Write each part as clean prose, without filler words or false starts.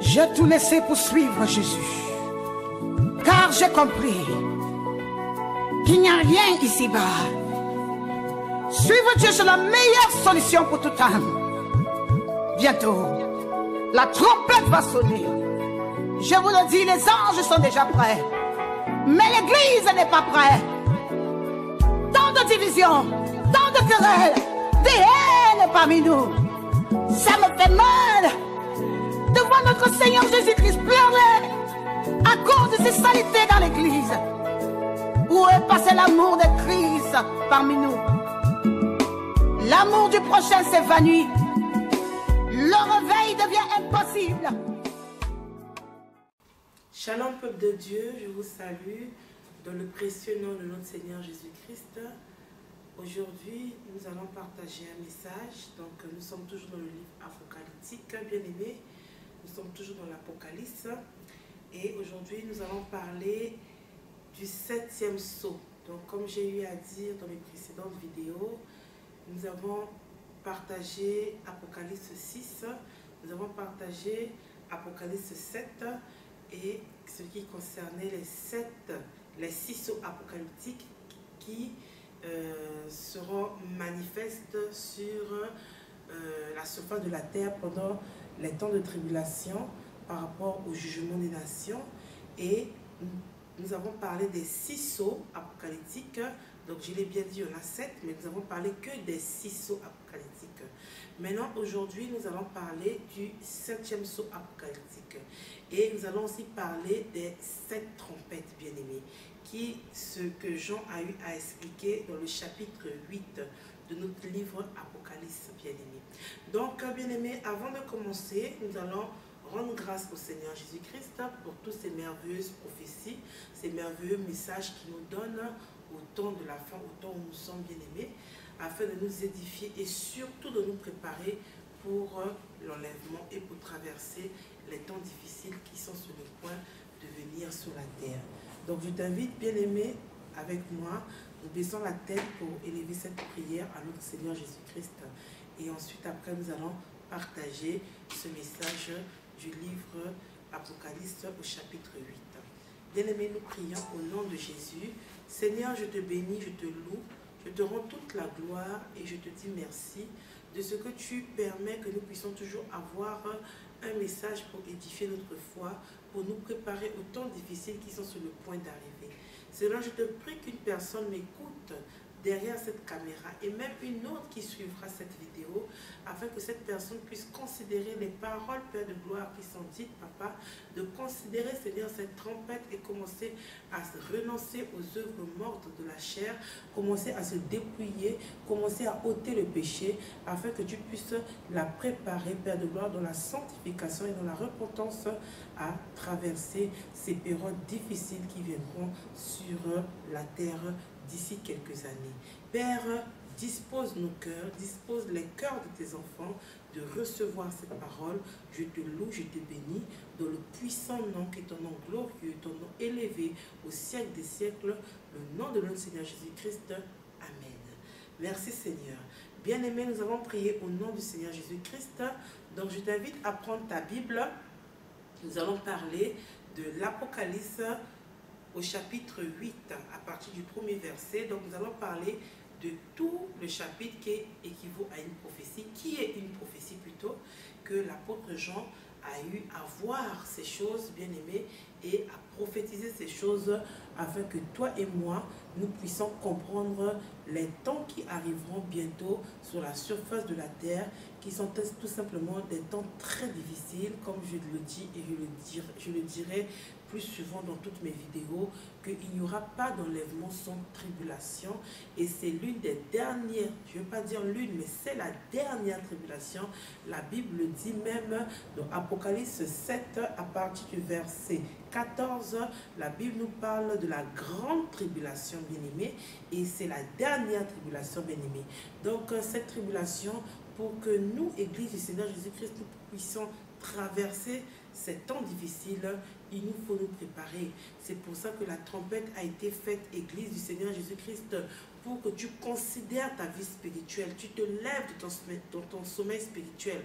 J'ai tout laissé pour suivre Jésus, car j'ai compris qu'il n'y a rien ici-bas. Suivre Dieu, c'est la meilleure solution pour toute âme. Bientôt, la trompette va sonner. Je vous le dis, les anges sont déjà prêts, mais l'église n'est pas prête. Tant de divisions, tant de querelles, des haines parmi nous. Ça me fait mal de voir notre Seigneur Jésus-Christ pleurer à cause de ces saletés dans l'église. Où est passé l'amour de Christ parmi nous? L'amour du prochain s'évanouit. Le réveil devient impossible. Shalom peuple de Dieu, je vous salue dans le précieux nom de notre Seigneur Jésus-Christ. Aujourd'hui, nous allons partager un message. Donc, nous sommes toujours dans le livre apocalyptique, bien aimé. Nous sommes toujours dans l'Apocalypse. Et aujourd'hui, nous allons parler du 7e sceau. Donc, comme j'ai eu à dire dans mes précédentes vidéos, nous avons partagé Apocalypse 6, nous avons partagé Apocalypse 7 et ce qui concernait les 6 sceaux apocalyptiques qui seront manifestes sur la surface de la terre pendant les temps de tribulation par rapport au jugement des nations. Et nous avons parlé des 6 sceaux apocalyptiques. Donc je l'ai bien dit, on a 7, mais nous avons parlé que des 6 sceaux apocalyptiques. Maintenant, aujourd'hui, nous allons parler du 7e sceau apocalyptique. Et nous allons aussi parler des 7 trompettes, bien-aimés, ce que Jean a eu à expliquer dans le chapitre 8 de notre livre Apocalypse, bien-aimés. Donc, bien-aimés, avant de commencer, nous allons rendre grâce au Seigneur Jésus-Christ pour toutes ces merveilleuses prophéties, ces merveilleux messages qu'il nous donne au temps de la fin, au temps où nous sommes bien-aimés, afin de nous édifier et surtout de nous préparer pour l'enlèvement et pour traverser les temps difficiles qui sont sur le point de venir sur la terre. Donc je t'invite, bien-aimé, avec moi, nous baissons la tête pour élever cette prière à notre Seigneur Jésus-Christ. Et ensuite, après, nous allons partager ce message du livre Apocalypse au chapitre 8. Bien-aimé, nous prions au nom de Jésus. Seigneur, je te bénis, je te loue, je te rends toute la gloire et je te dis merci de ce que tu permets que nous puissions toujours avoir un message pour édifier notre foi, pour nous préparer aux temps difficiles qui sont sur le point d'arriver. Seigneur, je te prie qu'une personne m'écoute derrière cette caméra et même une autre qui suivra cette vidéo, afin que cette personne puisse considérer les paroles, Père de gloire, qui sont dites, Papa, de considérer, Seigneur, cette trompette et commencer à renoncer aux œuvres mortes de la chair, commencer à se dépouiller, commencer à ôter le péché, afin que tu puisses la préparer, Père de gloire, dans la sanctification et dans la repentance à traverser ces périodes difficiles qui viendront sur la terre d'ici quelques années. Père, dispose nos cœurs, dispose les cœurs de tes enfants de recevoir cette parole. Je te loue, je te bénis, dans le puissant nom qui est ton nom glorieux, ton nom élevé au siècle des siècles, le nom de notre Seigneur Jésus-Christ. Amen. Merci Seigneur. Bien-aimé, nous avons prié au nom du Seigneur Jésus-Christ. Donc je t'invite à prendre ta Bible. Nous allons parler de l'Apocalypse au chapitre 8, à partir du premier verset. Donc nous allons parler de tout le chapitre qui équivaut à une prophétie, qui est une prophétie plutôt, que l'apôtre Jean a eu à voir ces choses, bien aimées, et à prophétiser ces choses, afin que toi et moi, nous puissions comprendre les temps qui arriveront bientôt sur la surface de la terre, qui sont tout simplement des temps très difficiles, comme je le dis et je le dirai plus souvent dans toutes mes vidéos, qu'il n'y aura pas d'enlèvement sans tribulation. Et c'est l'une des dernières, je ne veux pas dire l'une, mais c'est la dernière tribulation. La Bible dit même dans Apocalypse 7, à partir du verset 14, la Bible nous parle de la grande tribulation, bien-aimée, et c'est la dernière tribulation, bien-aimée. Donc cette tribulation pour que nous, Église du Seigneur Jésus-Christ, nous puissions traverser ces temps difficiles, il nous faut nous préparer. C'est pour ça que la trompette a été faite, Église du Seigneur Jésus-Christ, pour que tu considères ta vie spirituelle, tu te lèves de ton sommeil spirituel,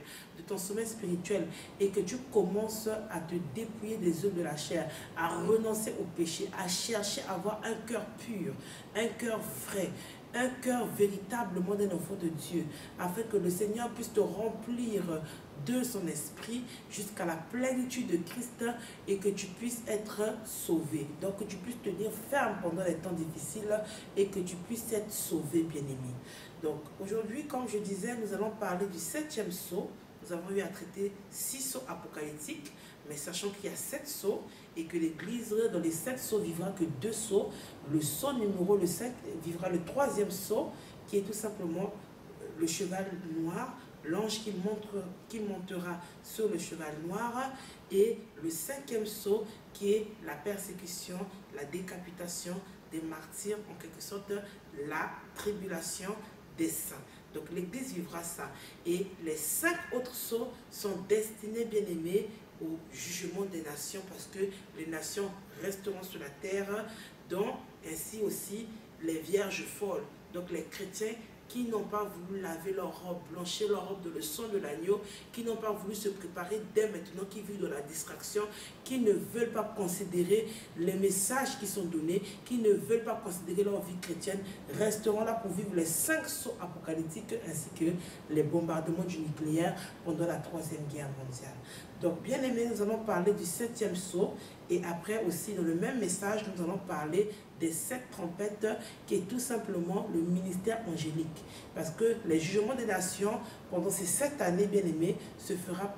et que tu commences à te dépouiller des œuvres de la chair, à renoncer au péché, à chercher à avoir un cœur pur, un cœur vrai, un cœur véritablement d'un enfant de Dieu, afin que le Seigneur puisse te remplir de son esprit jusqu'à la plénitude de Christ et que tu puisses être sauvé. Donc que tu puisses tenir ferme pendant les temps difficiles et que tu puisses être sauvé, bien-aimé. Donc aujourd'hui, comme je disais, nous allons parler du 7e sceau. Nous avons eu à traiter 6 sceaux apocalyptiques, mais sachant qu'il y a 7 sceaux et que l'Église, dans les 7 sceaux, vivra que 2 sceaux. Le sceau numéro 7 vivra le 3e sceau, qui est tout simplement le cheval noir, l'ange qui montera sur le cheval noir, et le 5e sceau, qui est la persécution, la décapitation des martyrs, en quelque sorte la tribulation des saints. Donc l'Église vivra ça. Et les 5 autres sceaux sont destinés, bien aimés, au jugement des nations, parce que les nations resteront sur la terre, dont ainsi aussi les vierges folles. Donc les chrétiens qui n'ont pas voulu laver leur robe, blanchir leur robe de le sang de l'agneau, qui n'ont pas voulu se préparer dès maintenant, qui vivent dans la distraction, qui ne veulent pas considérer les messages qui sont donnés, qui ne veulent pas considérer leur vie chrétienne, resteront là pour vivre les 5 sceaux apocalyptiques ainsi que les bombardements du nucléaire pendant la 3e guerre mondiale. Donc, bien aimé, nous allons parler du 7e sceau et après aussi, dans le même message, nous allons parler des 7 trompettes qui est tout simplement le ministère angélique. Parce que les jugements des nations, pendant ces 7 années, bien aimés, se fera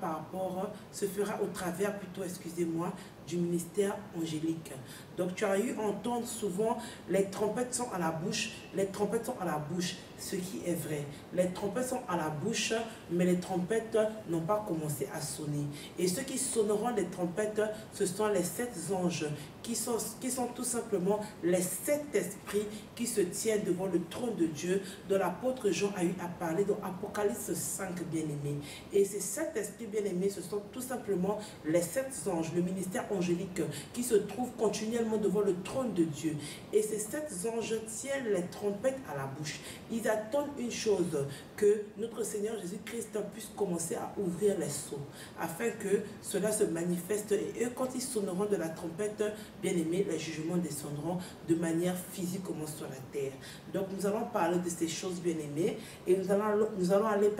au travers, plutôt, excusez-moi, du ministère angélique. Donc tu as eu à entendre souvent les trompettes sont à la bouche, les trompettes sont à la bouche, ce qui est vrai. Les trompettes sont à la bouche, mais les trompettes n'ont pas commencé à sonner. Et ceux qui sonneront les trompettes, ce sont les 7 anges qui sont tout simplement les 7 esprits qui se tiennent devant le trône de Dieu, dont l'apôtre Jean a eu à parler dans Apocalypse 5, bien-aimés. Et ces 7 esprits bien-aimés, ce sont tout simplement les 7 anges, le ministère angélique qui se trouve continuellement devant le trône de Dieu. Et ces 7 anges tiennent les trompettes à la bouche. Ils attendent une chose, que notre Seigneur Jésus-Christ puisse commencer à ouvrir les sceaux, afin que cela se manifeste. Et eux, quand ils sonneront de la trompette, bien aimés, les jugements descendront de manière physique comme sur la terre. Donc nous allons parler de ces choses, bien aimées, et nous allons aller,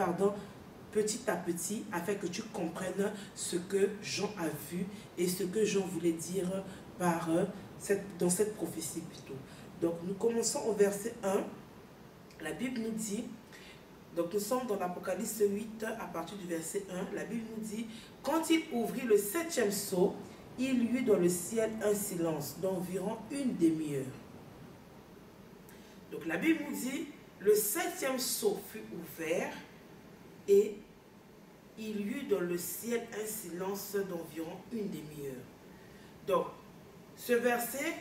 petit à petit, afin que tu comprennes ce que Jean a vu et ce que Jean voulait dire dans cette prophétie plutôt. Donc nous commençons au verset 1. La Bible nous dit, donc nous sommes dans l'Apocalypse 8 à partir du verset 1, la Bible nous dit, quand il ouvrit le 7e sceau, il y eut dans le ciel un silence d'environ une demi-heure. Donc la Bible nous dit, le 7e sceau fut ouvert et il y eut dans le ciel un silence d'environ une demi-heure. Donc ce verset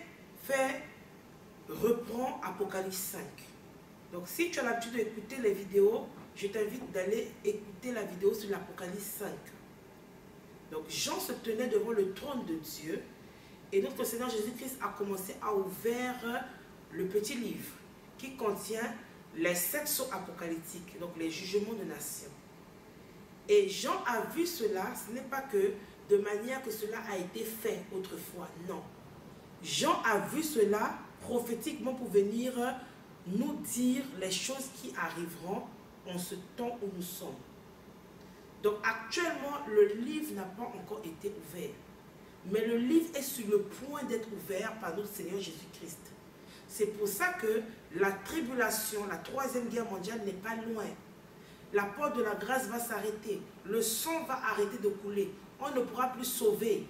reprend Apocalypse 5. Donc si tu as l'habitude d'écouter les vidéos, je t'invite d'aller écouter la vidéo sur l'Apocalypse 5. Donc Jean se tenait devant le trône de Dieu et notre Seigneur Jésus-Christ a commencé à ouvrir le petit livre qui contient les 7 sceaux apocalyptiques, donc les jugements de nations. Et Jean a vu cela, ce n'est pas que de manière que cela a été fait autrefois, non. Jean a vu cela prophétiquement pour venir nous dire les choses qui arriveront en ce temps où nous sommes. Donc actuellement, le livre n'a pas encore été ouvert. Mais le livre est sur le point d'être ouvert par notre Seigneur Jésus-Christ. C'est pour ça que la tribulation, la 3e guerre mondiale n'est pas loin. La porte de la grâce va s'arrêter. Le sang va arrêter de couler. On ne pourra plus sauver.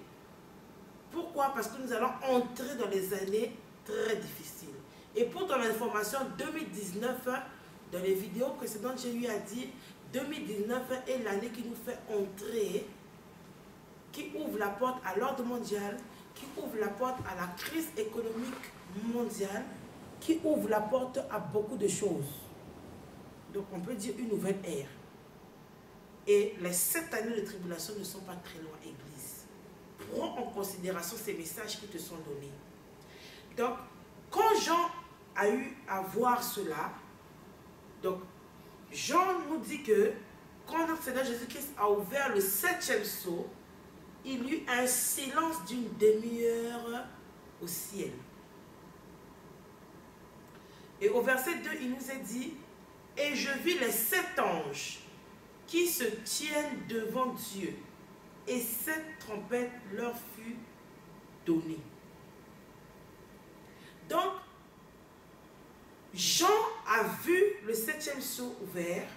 Pourquoi? Parce que nous allons entrer dans les années très difficiles. Et pour ton information, 2019, dans les vidéos précédentes, j'ai eu à dire 2019 est l'année qui nous fait entrer, qui ouvre la porte à l'ordre mondial, qui ouvre la porte à la crise économique mondiale, qui ouvre la porte à beaucoup de choses. Donc on peut dire une nouvelle ère. Et les 7 années de tribulation ne sont pas très loin, Église. Prends en considération ces messages qui te sont donnés. Donc, quand Jean a eu à voir cela, donc Jean nous dit que quand notre Seigneur Jésus-Christ a ouvert le 7e sceau, il y eut un silence d'une demi-heure au ciel. Et au verset 2, il nous est dit, « Et je vis les 7 anges qui se tiennent devant Dieu, et 7 trompettes leur fut donnée. » Donc, Jean a vu le 7e sceau ouvert.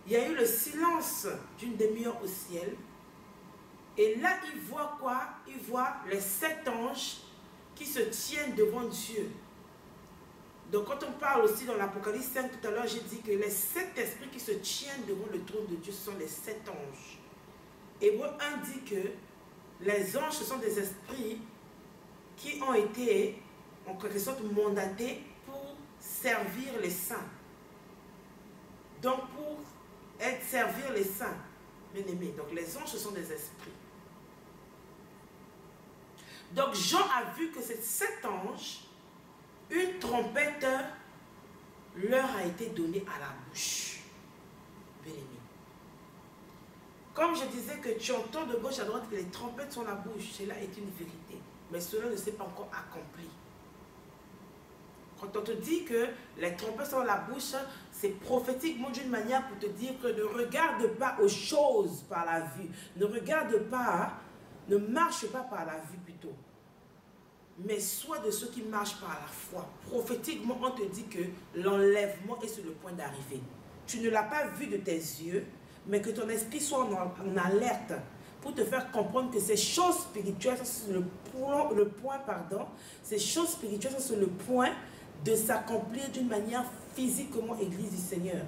Il y a eu le silence d'une demi-heure au ciel. Et là, il voit quoi? Il voit les 7 anges qui se tiennent devant Dieu. Donc, quand on parle aussi dans l'Apocalypse 5, tout à l'heure, j'ai dit que les 7 esprits qui se tiennent devant le trône de Dieu sont les 7 anges. Hébreu 1 dit que les anges, ce sont des esprits qui ont été, en quelque sorte, mandatés pour servir les saints. Donc, pour servir les saints, bien-aimés. Donc, les anges, ce sont des esprits. Donc, Jean a vu que ces 7 anges, une trompette leur a été donnée à la bouche. Bien-aimés. Comme je disais que tu entends de gauche à droite que les trompettes sont la bouche, cela est une vérité. Mais cela ne s'est pas encore accompli. Quand on te dit que les trompettes sont la bouche, c'est prophétiquement d'une manière pour te dire que ne regarde pas aux choses par la vue. Ne regarde pas, ne marche pas par la vue plutôt. Mais sois de ceux qui marchent par la foi. Prophétiquement, on te dit que l'enlèvement est sur le point d'arriver. Tu ne l'as pas vu de tes yeux, mais que ton esprit soit en alerte pour te faire comprendre que ces choses spirituelles sont sur ces choses spirituelles sont sur le point de s'accomplir d'une manière physiquement, Église du Seigneur.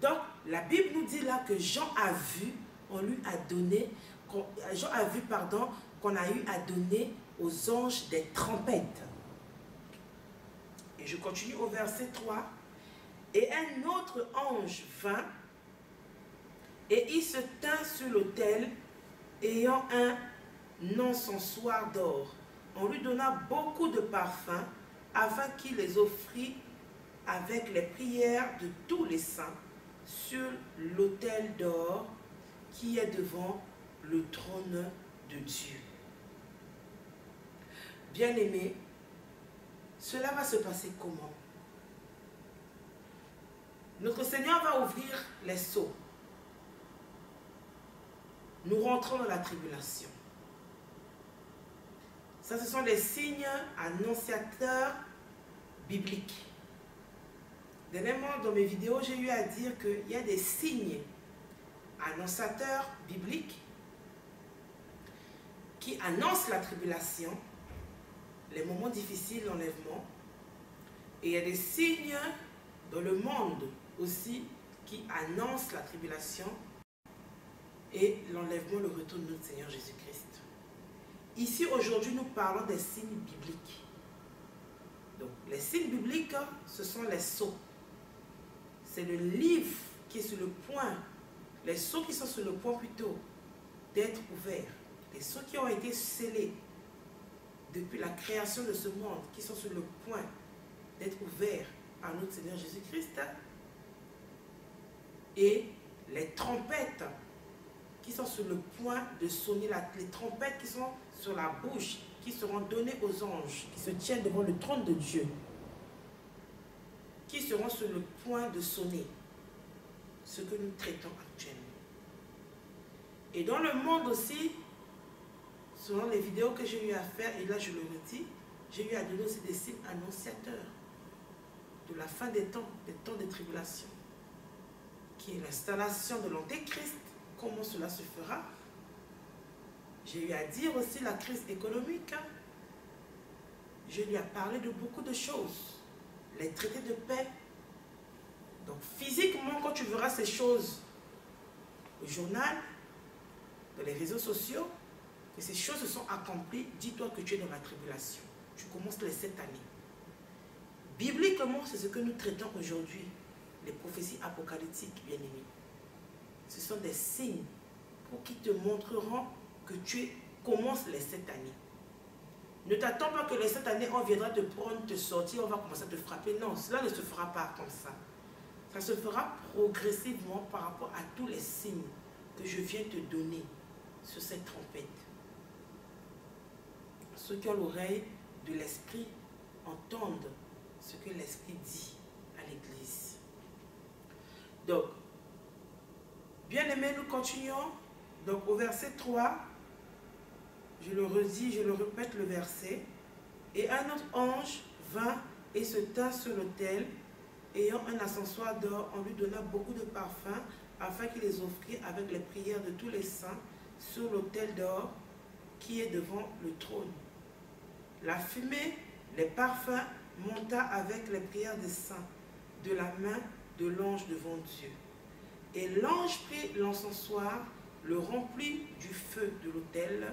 Donc, la Bible nous dit là que Jean a vu, on lui a donné, Jean a vu, pardon, qu'on a eu à donner aux anges des trompettes. Et je continue au verset 3. Et un autre ange vint, et il se tint sur l'autel, ayant un encensoir d'or. On lui donna beaucoup de parfums, afin qu'il les offrit avec les prières de tous les saints sur l'autel d'or qui est devant le trône de Dieu. Bien-aimés, cela va se passer comment? Notre Seigneur va ouvrir les sceaux. Nous rentrons dans la tribulation. Ça, ce sont les signes annonciateurs bibliques. Dernièrement, dans mes vidéos, j'ai eu à dire qu'il y a des signes annonciateurs bibliques qui annoncent la tribulation, les moments difficiles, l'enlèvement. Et il y a des signes dans le monde aussi qui annoncent la tribulation et l'enlèvement, le retour de notre Seigneur Jésus-Christ. Ici, aujourd'hui, nous parlons des signes bibliques. Donc, les signes bibliques, ce sont les sceaux. C'est le livre qui est sur le point, les sceaux qui sont sur le point plutôt d'être ouverts. Les sceaux qui ont été scellés depuis la création de ce monde, qui sont sur le point d'être ouverts par notre Seigneur Jésus-Christ. Et les trompettes qui sont sur le point de sonner, les trompettes qui sont sur la bouche, qui seront données aux anges, qui se tiennent devant le trône de Dieu, qui seront sur le point de sonner, ce que nous traitons actuellement. Et dans le monde aussi, selon les vidéos que j'ai eu à faire, et là je le redis, j'ai eu à donner aussi des signes annonciateurs de la fin des temps de tribulation, qui est l'installation de l'Antéchrist. Comment cela se fera? J'ai eu à dire aussi la crise économique. Je lui ai parlé de beaucoup de choses. Les traités de paix. Donc physiquement, quand tu verras ces choses au journal, dans les réseaux sociaux, que ces choses se sont accomplies, dis-toi que tu es dans la tribulation. Tu commences les 7 années. Bibliquement, c'est ce que nous traitons aujourd'hui. Les prophéties apocalyptiques, bien-aimés. Ce sont des signes pour qui te montreront que tu commences les 7 années. Ne t'attends pas que les 7 années, on viendra te prendre, te sortir, on va commencer à te frapper. Non, cela ne se fera pas comme ça. Ça se fera progressivement par rapport à tous les signes que je viens te donner sur cette trompette. Ceux qui ont l'oreille de l'Esprit entendent ce que l'Esprit dit à l'Église. Donc, bien aimés, nous continuons. Donc au verset 3, je le redis, je le répète le verset. Et un autre ange vint et se tint sur l'autel, ayant un ascensoir d'or, on lui donna beaucoup de parfums, afin qu'il les offrit avec les prières de tous les saints sur l'autel d'or qui est devant le trône. La fumée, les parfums, monta avec les prières des saints de la main de l'ange devant Dieu. Et l'ange prit l'encensoir, le remplit du feu de l'autel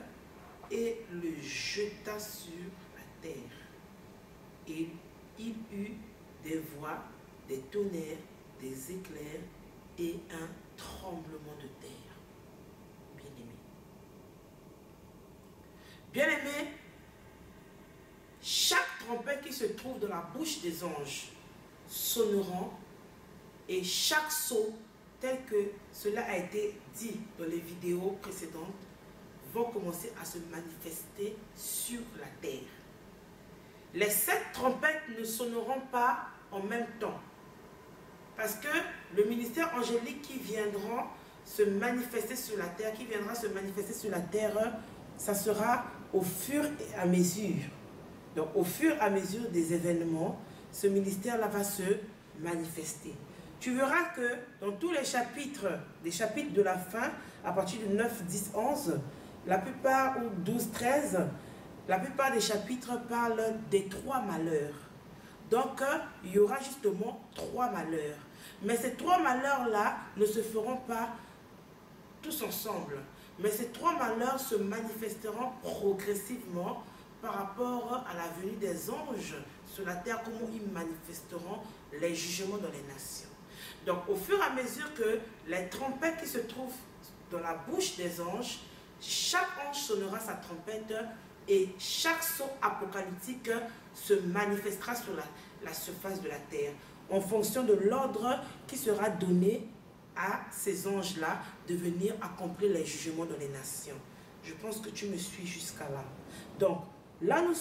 et le jeta sur la terre. Et il eut des voix, des tonnerres, des éclairs et un tremblement de terre. Bien-aimé. Bien-aimé, chaque trompette qui se trouve dans la bouche des anges sonneront et chaque sceau, tel que cela a été dit dans les vidéos précédentes, vont commencer à se manifester sur la terre. Les 7 trompettes ne sonneront pas en même temps. Parce que le ministère angélique qui viendra se manifester sur la terre, ça sera au fur et à mesure. Donc au fur et à mesure des événements, ce ministère-là va se manifester. Tu verras que dans tous les chapitres de la fin, à partir du 9, 10, 11, la plupart, ou 12, 13, la plupart des chapitres parlent des 3 malheurs. Donc, il y aura justement 3 malheurs. Mais ces 3 malheurs-là ne se feront pas tous ensemble. Mais ces 3 malheurs se manifesteront progressivement par rapport à la venue des anges sur la terre, comment ils manifesteront les jugements dans les nations. Donc, au fur et à mesure que les trompettes qui se trouvent dans la bouche des anges, chaque ange sonnera sa trompette et chaque son apocalyptique se manifestera sur la surface de la terre en fonction de l'ordre qui sera donné à ces anges-là de venir accomplir les jugements dans les nations. Je pense que tu me suis jusqu'à là. Donc, là, nous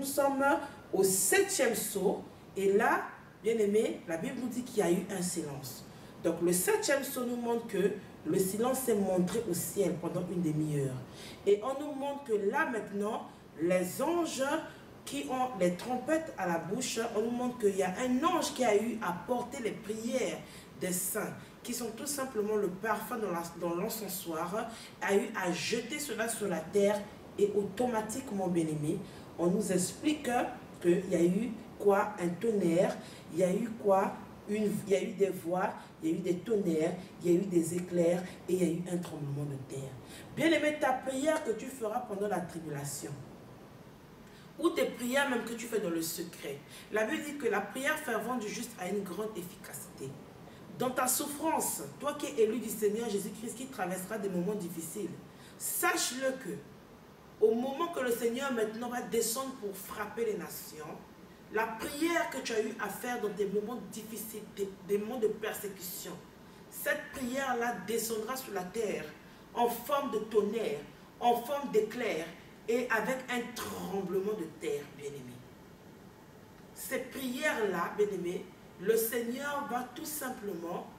sommes au 7e sceau et là, bien aimé, la Bible nous dit qu'il y a eu un silence. Donc, le 7e sceau nous montre que le silence s'est montré au ciel pendant une demi-heure. Et on nous montre que là maintenant, les anges qui ont les trompettes à la bouche, on nous montre qu'il y a un ange qui a eu à porter les prières des saints, qui sont tout simplement le parfum dans l'encensoir, a eu à jeter cela sur la terre et automatiquement, bien aimé, on nous explique qu'il y a eu quoi? Un tonnerre, il y a eu quoi? Il y a eu des voix, il y a eu des tonnerres, il y a eu des éclairs et il y a eu un tremblement de terre. Bien aimé, ta prière que tu feras pendant la tribulation, ou tes prières même que tu fais dans le secret, la Bible dit que la prière fervente du juste a une grande efficacité. Dans ta souffrance, toi qui es élu du Seigneur Jésus-Christ, qui traversera des moments difficiles, sache-le que au moment que le Seigneur maintenant va descendre pour frapper les nations, la prière que tu as eu à faire dans des moments difficiles, des moments de persécution, cette prière-là descendra sur la terre en forme de tonnerre, en forme d'éclair et avec un tremblement de terre, bien-aimé. Ces prières-là, bien-aimé, le Seigneur va tout simplement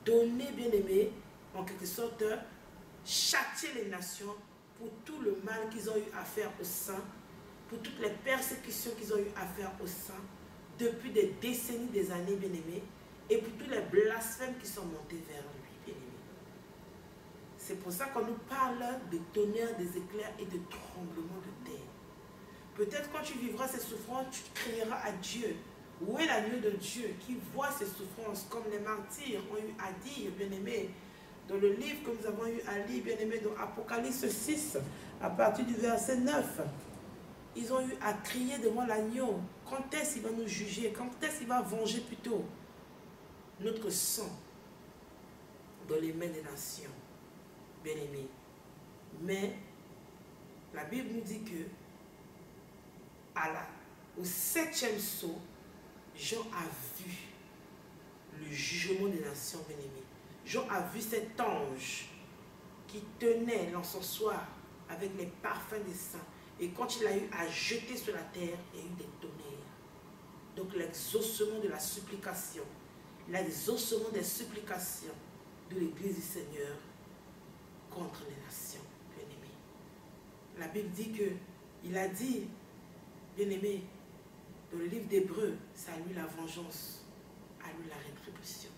donner, bien-aimé, en quelque sorte, châtier les nations pour tout le mal qu'ils ont eu à faire aux saints, pour toutes les persécutions qu'ils ont eu à faire aux saints depuis des décennies, des années, bien-aimés, et pour tous les blasphèmes qui sont montés vers lui, bien-aimés. C'est pour ça qu'on nous parle de tonnerre, des éclairs et de tremblements de terre. Peut-être quand tu vivras ces souffrances, tu crieras à Dieu. Où est l'agneau de Dieu qui voit ces souffrances comme les martyrs ont eu à dire, bien-aimés, dans le livre que nous avons eu à lire, bien-aimés, dans Apocalypse 6, à partir du verset 9. Ils ont eu à crier devant l'agneau. Quand est-ce qu'il va nous juger? Quand est-ce qu'il va venger plutôt notre sang? dans les mains des nations, bien-aimés. Mais la Bible nous dit que au 7e sceau, Jean a vu le jugement des nations, bien-aimés. Jean a vu cet ange qui tenait l'encensoir avec les parfums des saints. Et quand il a eu à jeter sur la terre, il y a eu des tonnerres. Donc l'exaucement de la supplication, l'exaucement des supplications de l'Église du Seigneur contre les nations, bien-aimés. La Bible dit que, il a dit, bien-aimés, dans le livre d'Hébreux, c'est à lui la vengeance, à lui la rétribution.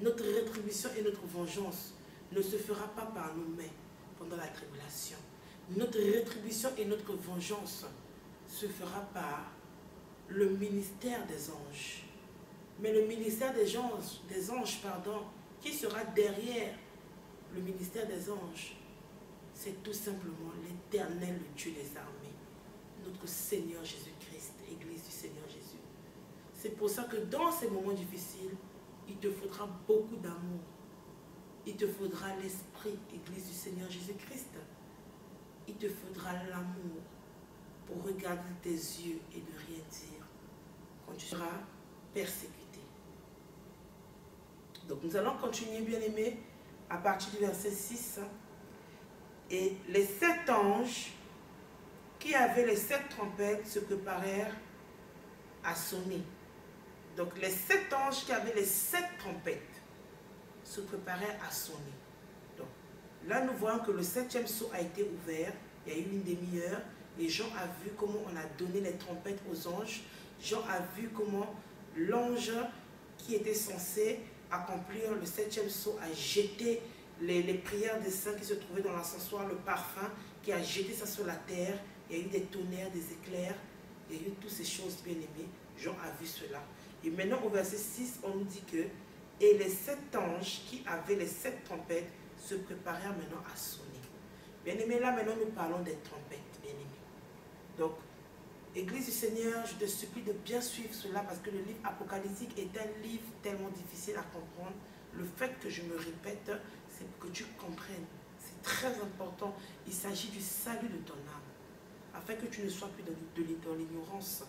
Notre rétribution et notre vengeance ne se fera pas par nos mains pendant la tribulation. Notre rétribution et notre vengeance se fera par le ministère des anges. Mais le ministère des anges, qui sera derrière le ministère des anges, c'est tout simplement l'Éternel, le Dieu des armées, notre Seigneur Jésus-Christ, Église du Seigneur Jésus. C'est pour ça que dans ces moments difficiles, il te faudra beaucoup d'amour. Il te faudra l'esprit, Église du Seigneur Jésus-Christ. Il te faudra l'amour pour regarder tes yeux et ne rien dire quand tu seras persécuté. Donc nous allons continuer, bien-aimés, à partir du verset 6. Et les 7 anges qui avaient les 7 trompettes se préparèrent à sonner. Donc les 7 anges qui avaient les 7 trompettes se préparèrent à sonner. Donc là nous voyons que le 7e sceau a été ouvert, il y a eu une demi-heure, et Jean a vu comment on a donné les trompettes aux anges. Jean a vu comment l'ange qui était censé accomplir le 7e sceau a jeté les prières des saints qui se trouvaient dans l'encensoir, le parfum, qui a jeté ça sur la terre. Il y a eu des tonnerres, des éclairs, il y a eu toutes ces choses bien-aimées. Jean a vu cela. Et maintenant au verset 6, on nous dit que « Et les 7 anges qui avaient les 7 trompettes se préparèrent maintenant à sonner. » Bien-aimés, là maintenant nous parlons des trompettes, bien-aimés. Donc, Église du Seigneur, je te supplie de bien suivre cela parce que le livre apocalyptique est un livre tellement difficile à comprendre. Le fait que je me répète, c'est pour que tu comprennes. C'est très important. Il s'agit du salut de ton âme, afin que tu ne sois plus dans l'ignorance.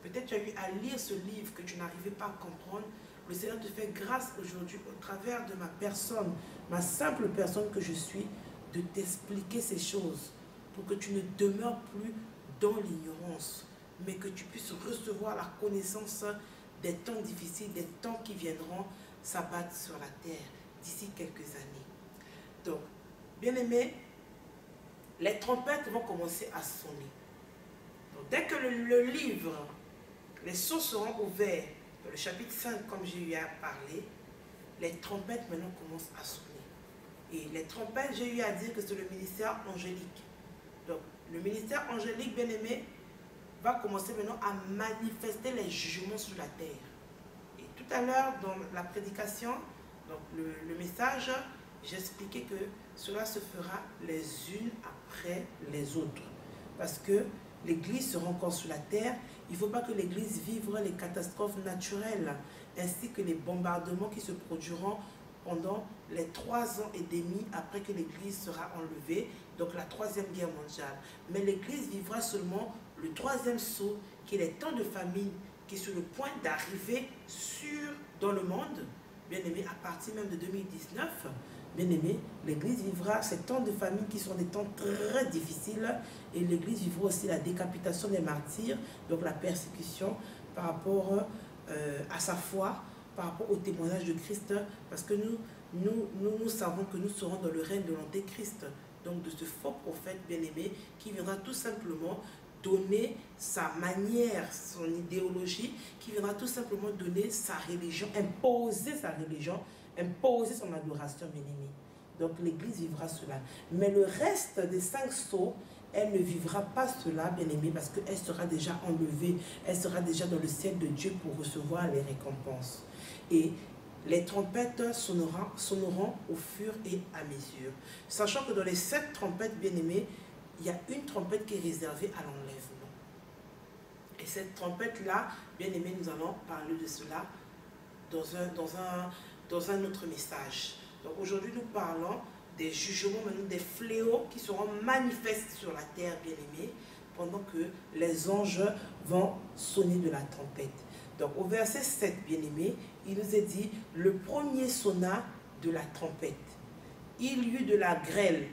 Peut-être tu as eu à lire ce livre que tu n'arrivais pas à comprendre. Le Seigneur te fait grâce aujourd'hui, au travers de ma personne, ma simple personne que je suis, de t'expliquer ces choses pour que tu ne demeures plus dans l'ignorance, mais que tu puisses recevoir la connaissance des temps difficiles, des temps qui viendront s'abattre sur la terre d'ici quelques années. Donc, bien-aimés, les trompettes vont commencer à sonner. Donc, dès que le livre, les sceaux seront ouverts, dans le chapitre 5, comme j'ai eu à parler, les trompettes maintenant commencent à sonner. Et les trompettes, j'ai eu à dire que c'est le ministère angélique. Donc, le ministère angélique, bien-aimé, va commencer maintenant à manifester les jugements sur la terre. Et tout à l'heure, dans la prédication, donc le message, j'expliquais que cela se fera les unes après les autres. Parce que l'Église sera encore sur la terre. Il ne faut pas que l'Église vive les catastrophes naturelles, ainsi que les bombardements qui se produiront pendant les 3 ans et demi après que l'Église sera enlevée, donc la 3e guerre mondiale. Mais l'Église vivra seulement le 3e sceau, qui est les temps de famine, qui est sur le point d'arriver dans le monde, bien aimé, à partir même de 2019. Bien aimé, l'Église vivra ces temps de famine qui sont des temps très difficiles, et l'Église vivra aussi la décapitation des martyrs, donc la persécution par rapport à sa foi, par rapport au témoignage de Christ, parce que nous savons que nous serons dans le règne de l'Antéchrist, donc de ce faux prophète bien-aimé qui viendra tout simplement donner sa manière, son idéologie, qui viendra tout simplement donner sa religion, imposer sa religion, imposer son adoration, bien-aimé. Donc l'Église vivra cela. Mais le reste des 5 sceaux, elle ne vivra pas cela, bien-aimé, parce qu'elle sera déjà enlevée, elle sera déjà dans le ciel de Dieu pour recevoir les récompenses. Et les trompettes sonneront au fur et à mesure. Sachant que dans les 7 trompettes, bien-aimées, il y a une trompette qui est réservée à l'enlèvement. Et cette trompette-là, bien-aimés, nous allons parler de cela dans un autre message. Donc aujourd'hui, nous parlons des jugements, maintenant des fléaux qui seront manifestes sur la terre, bien-aimés, pendant que les anges vont sonner de la trompette. Donc au verset 7, bien-aimés, il nous est dit, le premier sonna de la trompette. Il y eut de la grêle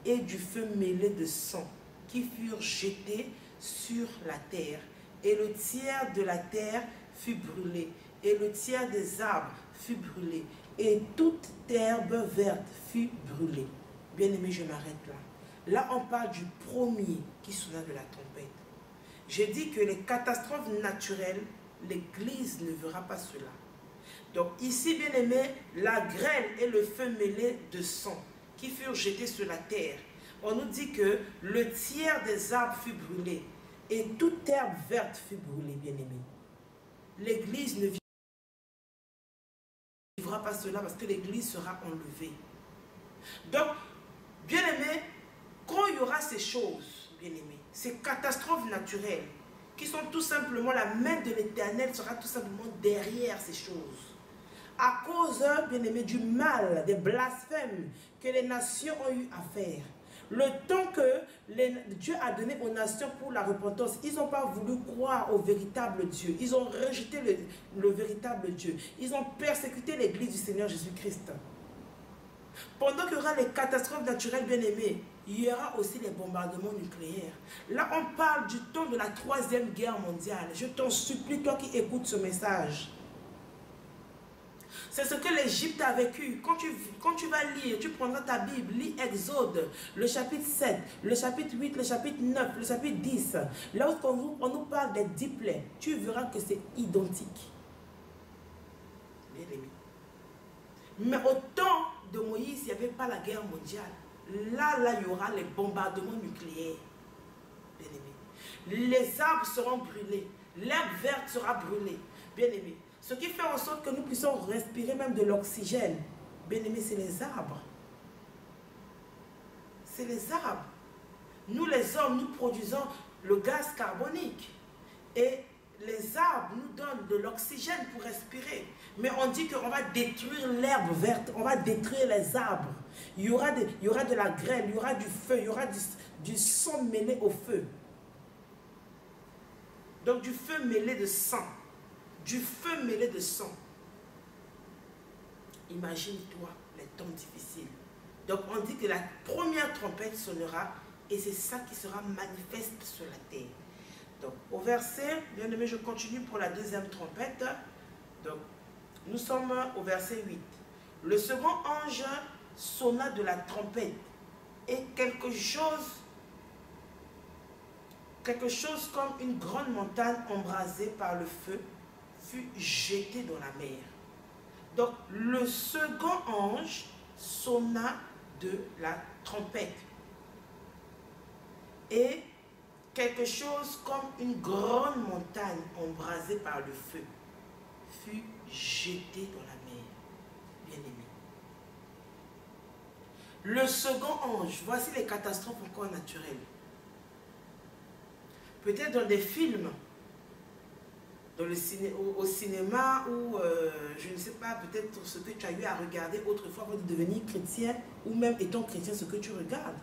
et du feu mêlé de sang qui furent jetés sur la terre. Et le tiers de la terre fut brûlé, et le tiers des arbres fut brûlé, et toute herbe verte fut brûlée. Bien-aimé, je m'arrête là. Là, on parle du premier qui sonna de la trompette. J'ai dit que les catastrophes naturelles, l'Église ne verra pas cela. Donc ici, bien-aimé, la grêle et le feu mêlé de sang qui furent jetés sur la terre. On nous dit que le tiers des arbres fut brûlé et toute herbe verte fut brûlée, bien-aimé. L'Église ne vivra pas cela parce que l'Église sera enlevée. Donc, bien-aimé, quand il y aura ces choses, bien-aimé, ces catastrophes naturelles, qui sont tout simplement, la main de l'Éternel sera tout simplement derrière ces choses. À cause, bien-aimé, du mal, des blasphèmes que les nations ont eu à faire. Le temps que Dieu a donné aux nations pour la repentance, ils n'ont pas voulu croire au véritable Dieu. Ils ont rejeté le véritable Dieu. Ils ont persécuté l'Église du Seigneur Jésus-Christ. Pendant qu'il y aura les catastrophes naturelles, bien-aimées, il y aura aussi les bombardements nucléaires. Là, on parle du temps de la 3e guerre mondiale. Je t'en supplie, toi qui écoutes ce message. C'est ce que l'Égypte a vécu. Quand tu vas lire, tu prendras ta Bible, lis Exode, le chapitre 7, le chapitre 8, le chapitre 9, le chapitre 10. Là où on nous parle des 10 plaies, tu verras que c'est identique. Bien-aimé. Mais au temps de Moïse, il n'y avait pas la guerre mondiale. Là, il y aura les bombardements nucléaires. Bien-aimé. Les arbres seront brûlés. L'herbe verte sera brûlée. Bien-aimé. Ce qui fait en sorte que nous puissions respirer même de l'oxygène. Bien-aimé, c'est les arbres. C'est les arbres. Nous, les hommes, nous produisons le gaz carbonique. Et les arbres nous donnent de l'oxygène pour respirer. Mais on dit qu'on va détruire l'herbe verte, on va détruire les arbres. Il y aura de la grêle, il y aura du feu, il y aura du sang mêlé au feu. Donc du feu mêlé de sang. Du feu mêlé de sang. Imagine-toi les temps difficiles. Donc on dit que la première trompette sonnera et c'est ça qui sera manifeste sur la terre. Donc au verset, bien aimé, je continue pour la deuxième trompette. Donc nous sommes au verset 8. Le second ange sonna de la trompette et quelque chose comme une grande montagne embrasée par le feu fut jeté dans la mer. Donc le second ange sonna de la trompette. Et quelque chose comme une grande montagne embrasée par le feu fut jeté dans la mer. Bien-aimé. Le second ange, voici les catastrophes encore naturelles. Peut-être dans des films, au cinéma ou je ne sais pas, peut-être ce que tu as eu à regarder autrefois avant de devenir chrétien ou même étant chrétien, ce que tu regardes.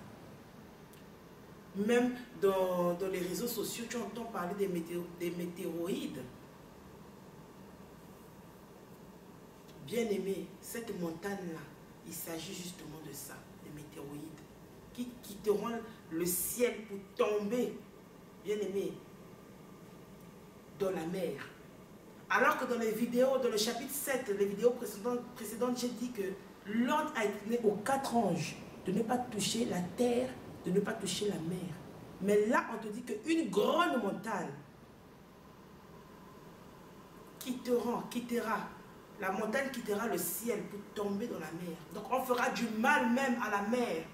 Même dans les réseaux sociaux, tu entends parler des météoroïdes. Bien-aimé, cette montagne-là, il s'agit justement de ça, des météoroïdes, qui quitteront le ciel pour tomber, bien-aimé, dans la mer. Alors que dans les vidéos, dans le chapitre 7, les vidéos précédentes, j'ai dit que l'ordre a été donné aux 4 anges de ne pas toucher la terre, de ne pas toucher la mer. Mais là, on te dit qu'une grande montagne quittera, la montagne quittera le ciel pour tomber dans la mer. Donc on fera du mal même à la mer.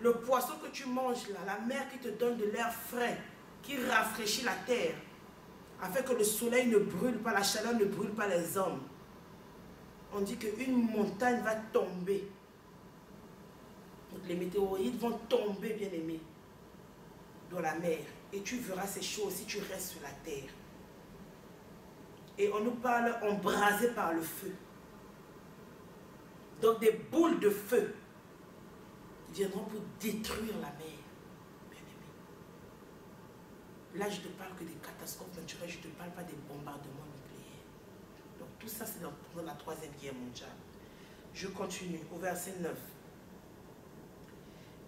Le poisson que tu manges là, la mer qui te donne de l'air frais, qui rafraîchit la terre, afin que le soleil ne brûle pas, la chaleur ne brûle pas les hommes. On dit qu'une montagne va tomber. Donc les météorites vont tomber, bien aimés, dans la mer. Et tu verras ces choses si tu restes sur la terre. Et on nous parle embrasé par le feu. Donc des boules de feu viendront pour détruire la mer. Bien-aimé. Là, je ne te parle que des catastrophes naturelles, je ne te parle pas des bombardements nucléaires. Donc tout ça, c'est dans la Troisième Guerre mondiale. Je continue au verset 9.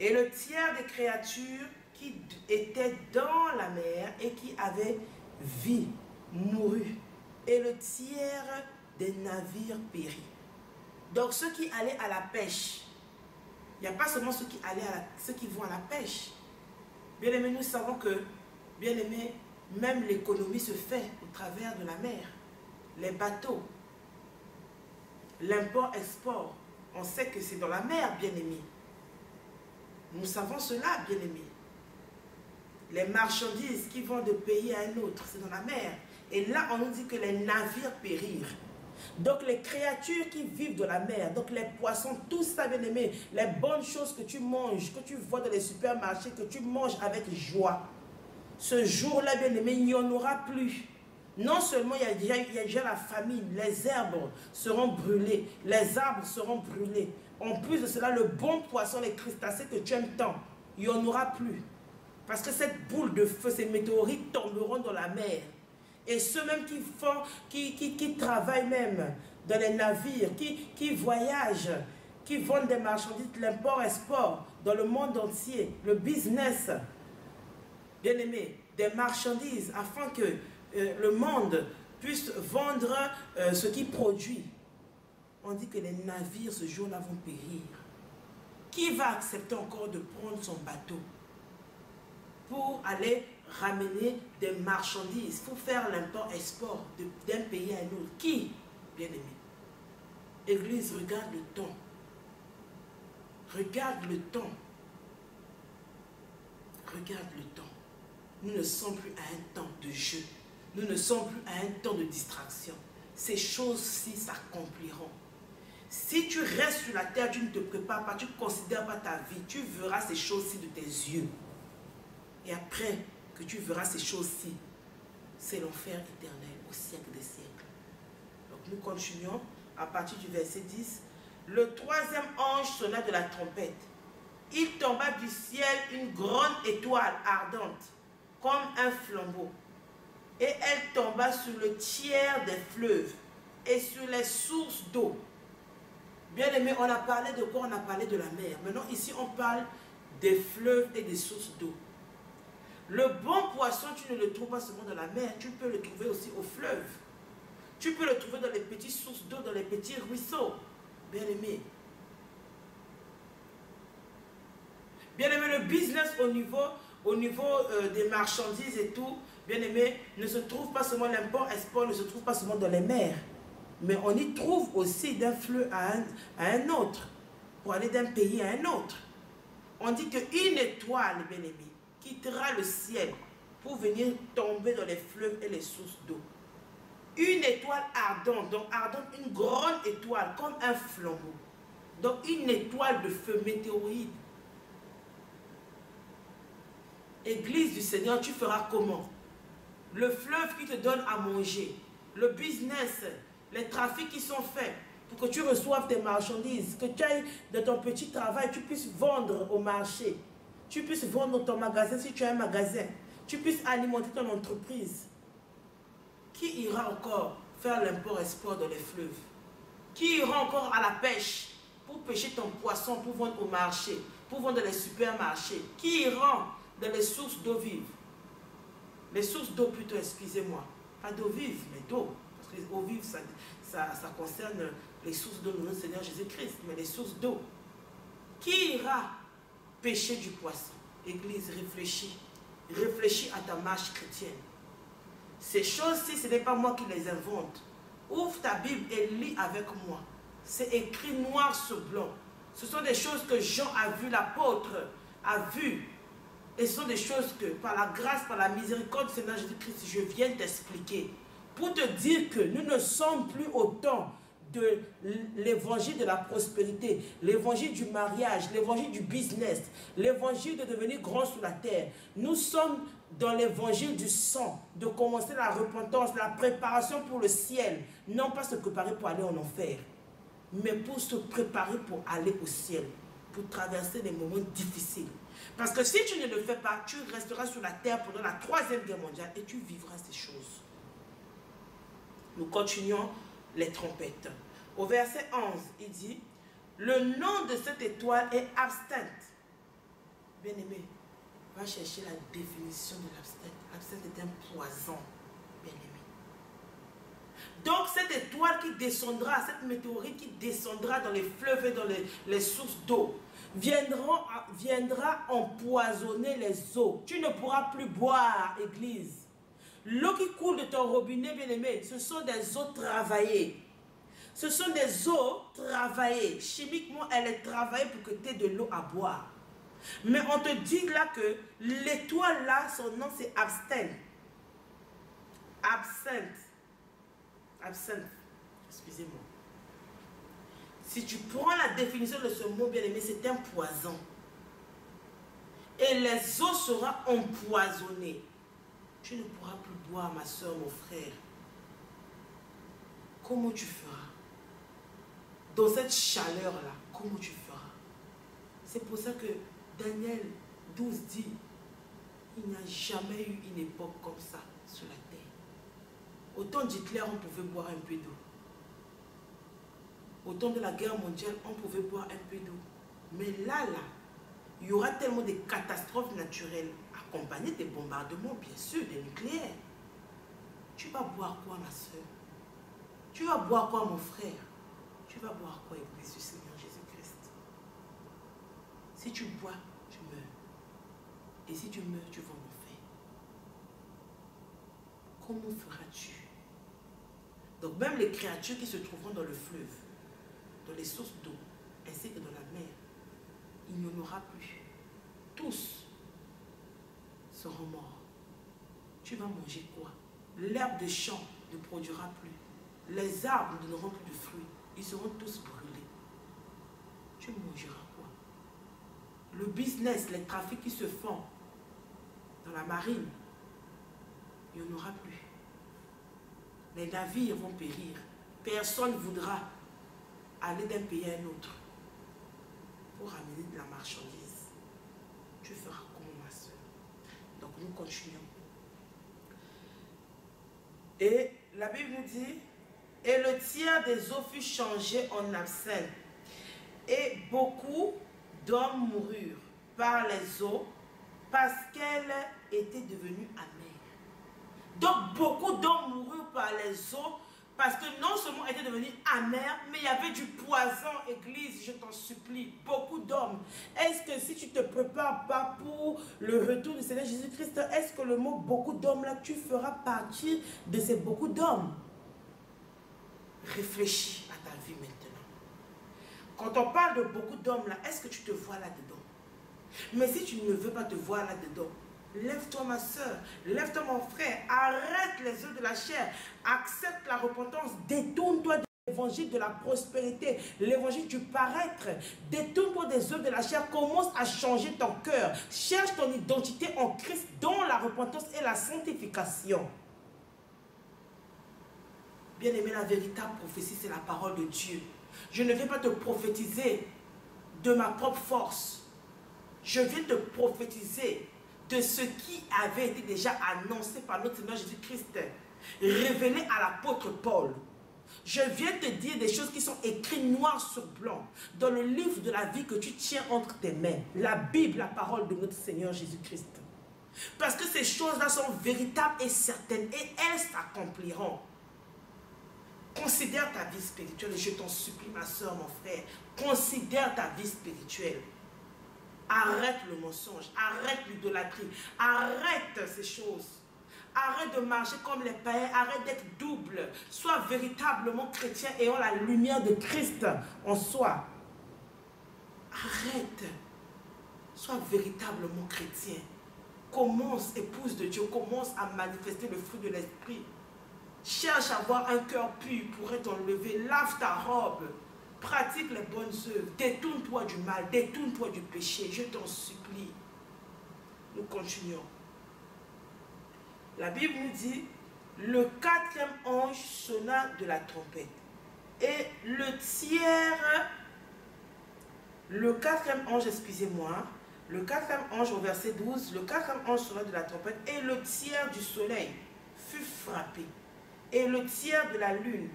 Et le tiers des créatures qui étaient dans la mer et qui avaient vie mourut. Et le tiers des navires périt. Donc ceux qui allaient à la pêche, il n'y a pas seulement ceux qui vont à la pêche. Bien aimé, nous savons que, bien aimé, même l'économie se fait au travers de la mer. Les bateaux, l'import-export, on sait que c'est dans la mer, bien aimé. Nous savons cela, bien aimé. Les marchandises qui vont de pays à un autre, c'est dans la mer. Et là, on nous dit que les navires périrent. Donc les créatures qui vivent de la mer, donc les poissons, tout ça, bien aimé, les bonnes choses que tu manges, que tu vois dans les supermarchés, que tu manges avec joie, ce jour-là, bien aimé, il n'y en aura plus. Non seulement il y a déjà la famine, les herbes seront brûlées, les arbres seront brûlés. En plus de cela, le bon poisson, les crustacés que tu aimes tant, il n'y en aura plus. Parce que cette boule de feu, ces météorites tomberont dans la mer. Et ceux même qui travaillent même dans les navires, qui voyagent, qui vendent des marchandises, l'import-export dans le monde entier, le business, bien aimé, des marchandises, afin que le monde puisse vendre ce qu'il produit. On dit que les navires ce jour-là vont périr. Qui va accepter encore de prendre son bateau pour aller ramener des marchandises, pour faire l'import-export d'un pays à un autre? Qui, bien aimé? Église, regarde le temps. Regarde le temps. Regarde le temps. Nous ne sommes plus à un temps de jeu. Nous ne sommes plus à un temps de distraction. Ces choses-ci s'accompliront. Si tu restes sur la terre, tu ne te prépares pas, tu ne considères pas ta vie, tu verras ces choses-ci de tes yeux. Et après que tu verras ces choses-ci, c'est l'enfer éternel au siècle des siècles. Donc nous continuons à partir du verset 10. Le troisième ange sonna de la trompette. Il tomba du ciel une grande étoile ardente, comme un flambeau. Et elle tomba sur le tiers des fleuves et sur les sources d'eau. Bien aimé, on a parlé de quoi? On a parlé de la mer. Maintenant, ici, on parle des fleuves et des sources d'eau. Le bon poisson, tu ne le trouves pas seulement dans la mer, tu peux le trouver aussi au fleuve. Tu peux le trouver dans les petites sources d'eau, dans les petits ruisseaux. Bien aimé. Bien aimé, le business au niveau des marchandises et tout, bien aimé, ne se trouve pas seulement l'import-export, ne se trouve pas seulement dans les mers. Mais on y trouve aussi d'un fleuve à un autre, pour aller d'un pays à un autre. On dit qu'une étoile, bien aimé, quittera le ciel pour venir tomber dans les fleuves et les sources d'eau. Une étoile ardente, donc ardente, une grande étoile, comme un flambeau. Donc une étoile de feu météorite. Église du Seigneur, tu feras comment? Le fleuve qui te donne à manger, le business, les trafics qui sont faits pour que tu reçoives tes marchandises, que tu ailles de ton petit travail, tu puisses vendre au marché, tu puisses vendre ton magasin si tu as un magasin, tu puisses alimenter ton entreprise. Qui ira encore faire l'import-export dans les fleuves? Qui ira encore à la pêche pour pêcher ton poisson, pour vendre au marché, pour vendre dans les supermarchés? Qui ira dans les sources d'eau vive? Les sources d'eau plutôt, excusez-moi. Pas d'eau vive, mais d'eau. Parce que l'eau vive, ça concerne les sources d'eau de notre Seigneur Jésus-Christ. Mais les sources d'eau. Qui ira pêcher du poisson? Église, réfléchis. Réfléchis à ta marche chrétienne. Ces choses-ci, ce n'est pas moi qui les invente. Ouvre ta Bible et lis avec moi. C'est écrit noir sur blanc. Ce sont des choses que Jean a vues, l'apôtre a vues. Et ce sont des choses que, par la grâce, par la miséricorde du Seigneur Jésus-Christ, je viens t'expliquer. Pour te dire que nous ne sommes plus au temps de l'évangile de la prospérité, l'évangile du mariage, l'évangile du business, l'évangile de devenir grand sur la terre. Nous sommes dans l'évangile du sang, de commencer la repentance, la préparation pour le ciel, non pas se préparer pour aller en enfer. mais pour se préparer pour aller au ciel, pour traverser des moments difficiles. Parce que si tu ne le fais pas, tu resteras sur la terre pendant la 3e guerre mondiale et tu vivras ces choses. Nous continuons les trompettes. Au verset 11, il dit, le nom de cette étoile est absinthe. Bien-aimé, va chercher la définition de l'absinthe. L'absinthe est un poison, bien-aimé. Donc cette étoile qui descendra, cette météorite qui descendra dans les fleuves et dans les sources d'eau, viendra empoisonner les eaux. Tu ne pourras plus boire, Église. L'eau qui coule de ton robinet, bien-aimé, ce sont des eaux travaillées. Ce sont des eaux travaillées. Chimiquement, elle est travaillée pour que tu aies de l'eau à boire. Mais on te dit là que l'étoile là, son nom c'est absinthe. Absinthe. Absinthe. Excusez-moi. Si tu prends la définition de ce mot, bien-aimé, c'est un poison. Et les eaux seront empoisonnées. Tu ne pourras plus boire, ma soeur, mon frère. Comment tu feras? Dans cette chaleur-là, comment tu feras? C'est pour ça que Daniel 12 dit, il n'y a jamais eu une époque comme ça sur la terre. Au temps d'Hitler, on pouvait boire un peu d'eau. Au temps de la guerre mondiale, on pouvait boire un peu d'eau. Mais là, il y aura tellement de catastrophes naturelles, accompagnées des bombardements, bien sûr, des nucléaires. Tu vas boire quoi, ma soeur? Tu vas boire quoi, mon frère? Tu vas boire quoi, Église du Seigneur Jésus-Christ? Si tu bois, tu meurs. Et si tu meurs, tu vas en enfer. Comment feras-tu? Donc même les créatures qui se trouveront dans le fleuve, dans les sources d'eau, ainsi que dans la mer, il n'y en aura plus. Tous seront morts. Tu vas manger quoi? L'herbe de champ ne produira plus. Les arbres ne donneront plus de fruits. Ils seront tous brûlés. Tu mangeras quoi? Le business, les trafics qui se font dans la marine, il n'y en aura plus. Les navires vont périr. Personne ne voudra aller d'un pays à un autre pour ramener de la marchandise. Tu feras comment, ma soeur? Donc nous continuons. Et la Bible nous dit, et le tiers des eaux fut changé en absinthe, et beaucoup d'hommes moururent par les eaux parce qu'elles étaient devenues amères. Donc beaucoup d'hommes moururent par les eaux parce que non seulement étaient devenus amères, mais il y avait du poison, Église, je t'en supplie, beaucoup d'hommes. Est-ce que si tu ne te prépares pas pour le retour du Seigneur Jésus-Christ, est-ce que le mot beaucoup d'hommes là, tu feras partie de ces beaucoup d'hommes? Réfléchis à ta vie maintenant. Quand on parle de beaucoup d'hommes là, est-ce que tu te vois là-dedans? Mais si tu ne veux pas te voir là-dedans, lève-toi ma soeur, lève-toi mon frère, arrête les œuvres de la chair, accepte la repentance, détourne-toi de l'évangile de la prospérité, l'évangile du paraître, détourne-toi des œuvres de la chair, commence à changer ton cœur, cherche ton identité en Christ dont la repentance et la sanctification. Bien-aimé, la véritable prophétie, c'est la parole de Dieu. Je ne vais pas te prophétiser de ma propre force. Je viens te prophétiser de ce qui avait été déjà annoncé par notre Seigneur Jésus-Christ, révélé à l'apôtre Paul. Je viens te dire des choses qui sont écrites noir sur blanc dans le livre de la vie que tu tiens entre tes mains. La Bible, la parole de notre Seigneur Jésus-Christ. Parce que ces choses-là sont véritables et certaines et elles s'accompliront. Considère ta vie spirituelle et je t'en supplie, ma soeur, mon frère. Considère ta vie spirituelle. Arrête le mensonge, arrête l'idolâtrie, arrête ces choses. Arrête de marcher comme les païens, arrête d'être double. Sois véritablement chrétien ayant la lumière de Christ en soi. Arrête. Sois véritablement chrétien. Commence, épouse de Dieu, commence à manifester le fruit de l'esprit. Cherche à avoir un cœur pur pour être enlevé. Lave ta robe. Pratique les bonnes œuvres. Détourne-toi du mal. Détourne-toi du péché. Je t'en supplie. Nous continuons. La Bible nous dit, le 4e ange sonna de la trompette. Et le tiers, le quatrième ange, excusez-moi, le quatrième ange au verset 12, le quatrième ange sonna de la trompette et le tiers du soleil fut frappé, et le tiers de la lune,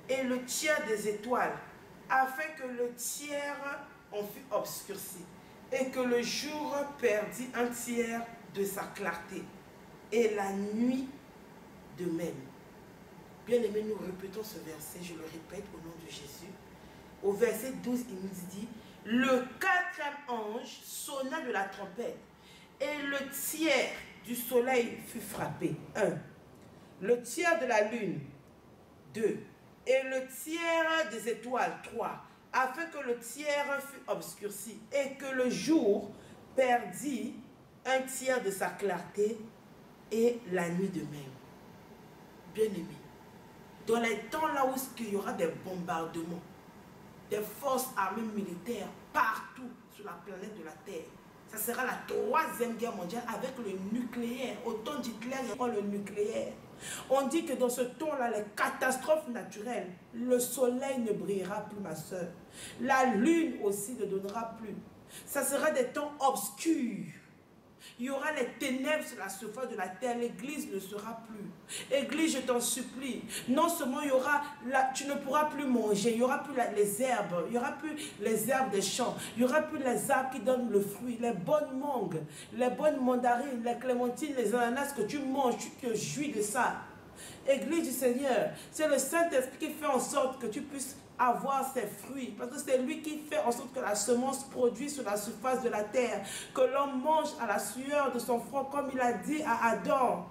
et le tiers des étoiles, afin que le tiers en fût obscurci, et que le jour perdit un tiers de sa clarté, et la nuit de même. Bien-aimés, nous répétons ce verset, je le répète au nom de Jésus. Au verset 12, il nous dit, le quatrième ange sonna de la trompette, et le tiers du soleil fut frappé. 1. Le tiers de la lune. 2. Et le tiers des étoiles. 3. Afin que le tiers fût obscurci, et que le jour perdit un tiers de sa clarté, et la nuit de même. Bien-aimés, dans les temps là où il y aura des bombardements, des forces armées militaires partout sur la planète de la Terre, ça sera la 3e guerre mondiale avec le nucléaire. Au temps d'Hitler, il y aura le nucléaire. On dit que dans ce temps-là, les catastrophes naturelles, le soleil ne brillera plus, ma soeur. La lune aussi ne donnera plus. Ça sera des temps obscurs. Il y aura les ténèbres sur la surface de la terre. L'église ne sera plus. Église, je t'en supplie. Non seulement il y aura, tu ne pourras plus manger. Il n'y aura plus les herbes. Il n'y aura plus les herbes des champs. Il n'y aura plus les arbres qui donnent le fruit. Les bonnes mangues, les bonnes mandarines, les clémentines, les ananas que tu manges. Tu te jouis de ça. Église du Seigneur, c'est le Saint-Esprit qui fait en sorte que tu puisses avoir ses fruits. Parce que c'est lui qui fait en sorte que la semence produit sur la surface de la terre. Que l'homme mange à la sueur de son front, comme il a dit à Adam.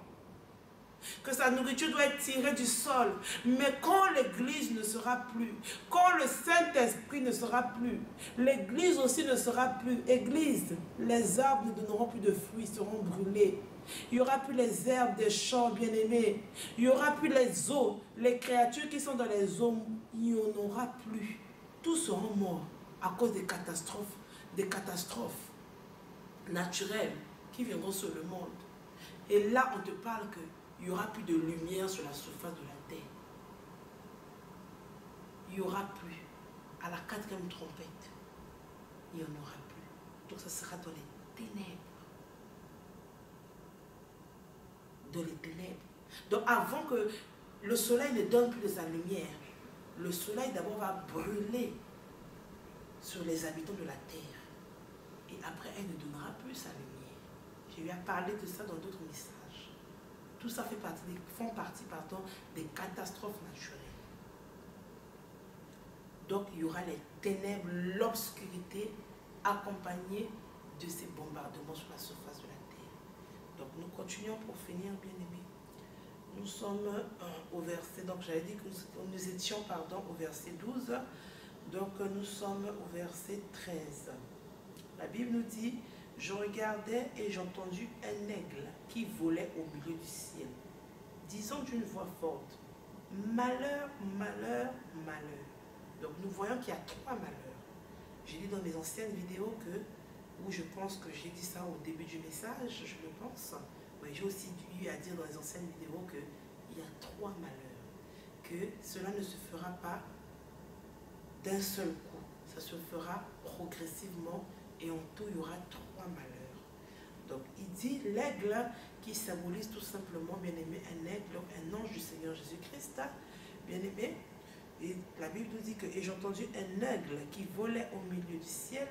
Que sa nourriture doit être tirée du sol. Mais quand l'église ne sera plus, quand le Saint-Esprit ne sera plus, l'église aussi ne sera plus. Église, les arbres ne donneront plus de fruits, seront brûlés. Il n'y aura plus les herbes des champs, bien-aimés. Il n'y aura plus les eaux. Les créatures qui sont dans les eaux, il n'y en aura plus. Tous seront morts à cause des catastrophes naturelles qui viendront sur le monde. Et là, on te parle qu'il n'y aura plus de lumière sur la surface de la terre. Il n'y aura plus. À la 4e trompette, il n'y en aura plus. Donc ça sera dans les ténèbres. Dans les ténèbres. Donc avant que le soleil ne donne plus de sa lumière, le soleil d'abord va brûler sur les habitants de la terre. Et après, elle ne donnera plus sa lumière. Je lui ai parlé de ça dans d'autres messages. Tout ça font partie des catastrophes naturelles. Donc il y aura les ténèbres, l'obscurité accompagnée de ces bombardements sur la surface de la terre. Donc nous continuons pour finir, bien-aimés. Nous sommes au verset, donc j'avais dit que nous étions au verset 12. Donc nous sommes au verset 13. La Bible nous dit, je regardais et j'entendis un aigle qui volait au milieu du ciel, disant d'une voix forte, malheur, malheur, malheur. Donc nous voyons qu'il y a 3 malheurs. J'ai dit dans mes anciennes vidéos où je pense que j'ai dit ça au début du message, je le pense. Mais j'ai aussi eu à dire dans les anciennes vidéos qu'il y a 3 malheurs. Que cela ne se fera pas d'un seul coup. Ça se fera progressivement et en tout il y aura 3 malheurs. Donc il dit l'aigle qui symbolise tout simplement, bien aimé, un aigle, un ange du Seigneur Jésus-Christ, bien aimé. Et la Bible nous dit que, et j'ai entendu un aigle qui volait au milieu du ciel,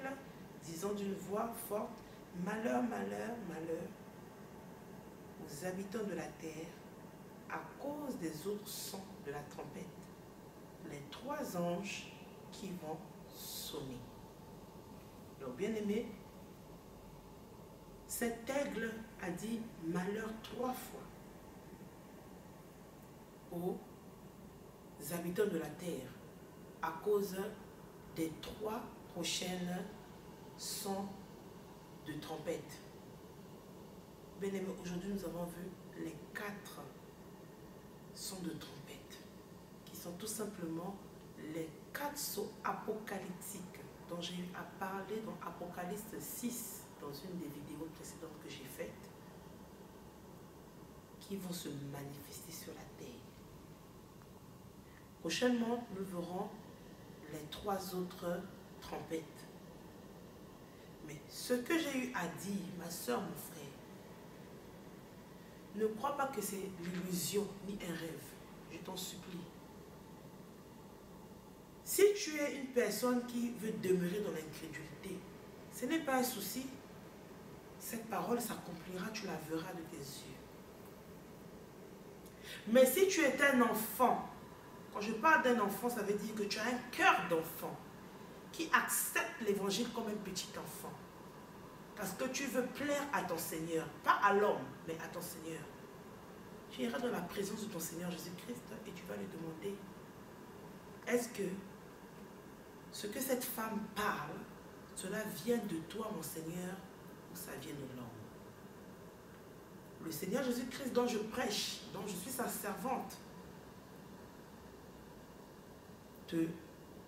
disant d'une voix forte, malheur, malheur, malheur aux habitants de la terre à cause des autres sons de la trompette, les 3 anges qui vont sonner. Donc bien aimé, cet aigle a dit malheur 3 fois aux habitants de la terre à cause des 3 prochaines sons de trompette. Bien aimé, aujourd'hui nous avons vu les 4 sons de trompette qui sont tout simplement les 4 sons apocalyptiques dont j'ai eu à parler dans Apocalypse 6 dans une des vidéos précédentes que j'ai faites, qui vont se manifester sur la terre. Prochainement, nous verrons les 3 autres trompettes. Mais ce que j'ai eu à dire, ma soeur, mon frère, ne crois pas que c'est l'illusion ni un rêve. Je t'en supplie. Si tu es une personne qui veut demeurer dans l'incrédulité, ce n'est pas un souci. Cette parole s'accomplira, tu la verras de tes yeux. Mais si tu es un enfant, quand je parle d'un enfant, ça veut dire que tu as un cœur d'enfant qui accepte l'évangile comme un petit enfant. Parce que tu veux plaire à ton Seigneur, pas à l'homme, mais à ton Seigneur. Tu iras dans la présence de ton Seigneur Jésus-Christ et tu vas lui demander, est-ce que ce que cette femme parle, cela vient de toi, mon Seigneur, ou ça vient de l'homme? Le Seigneur Jésus-Christ dont je prêche, dont je suis sa servante, te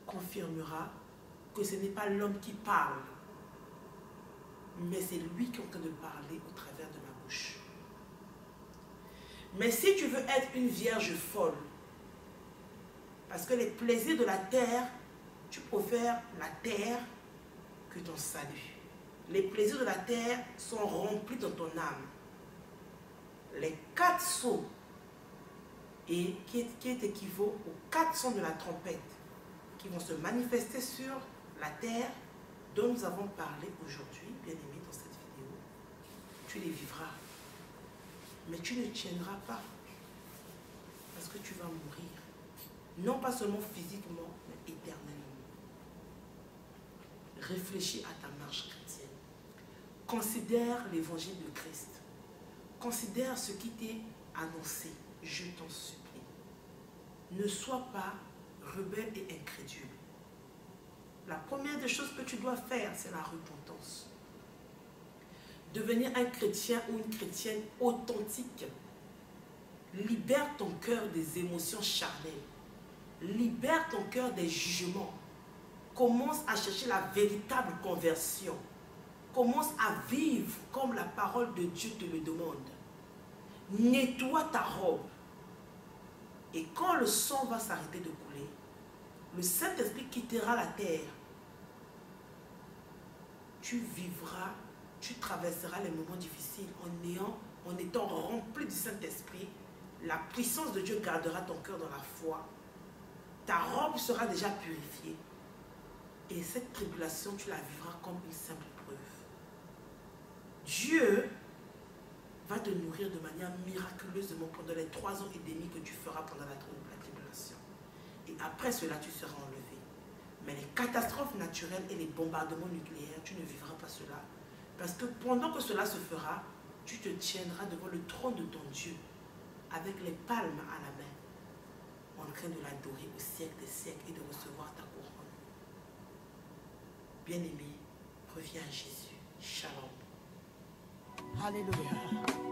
confirmera que ce n'est pas l'homme qui parle, mais c'est lui qui est en train de parler au travers de ma bouche. Mais si tu veux être une vierge folle, parce que les plaisirs de la terre, tu préfères la terre que ton salut. Les plaisirs de la terre sont remplis dans ton âme. Les 4 sons, et qui est équivaut aux 4 sons de la trompette, qui vont se manifester sur la terre, dont nous avons parlé aujourd'hui, bien aimé, dans cette vidéo. Tu les vivras. Mais tu ne tiendras pas. Parce que tu vas mourir. Non pas seulement physiquement, mais éternellement. Réfléchis à ta marche chrétienne. Considère l'évangile de Christ. Considère ce qui t'est annoncé. Je t'en supplie. Ne sois pas rebelle et incrédule. La première des choses que tu dois faire, c'est la repentance. Devenir un chrétien ou une chrétienne authentique. Libère ton cœur des émotions charnelles. Libère ton cœur des jugements. Commence à chercher la véritable conversion. Commence à vivre comme la parole de Dieu te le demande. Nettoie ta robe. Et quand le sang va s'arrêter de couler, le Saint-Esprit quittera la terre. Tu vivras, tu traverseras les moments difficiles en étant rempli du Saint-Esprit. La puissance de Dieu gardera ton cœur dans la foi. Ta robe sera déjà purifiée. Et cette tribulation, tu la vivras comme une simple preuve. Dieu va te nourrir de manière miraculeusement pendant les 3 ans et demi que tu feras pendant la tribulation. Et après cela, tu seras enlevé. Mais les catastrophes naturelles et les bombardements nucléaires, tu ne vivras pas cela. Parce que pendant que cela se fera, tu te tiendras devant le trône de ton Dieu avec les palmes à la main, en train de l'adorer au siècle des siècles et de recevoir ta couronne. Bien-aimé, reviens à Jésus. Shalom. Alléluia.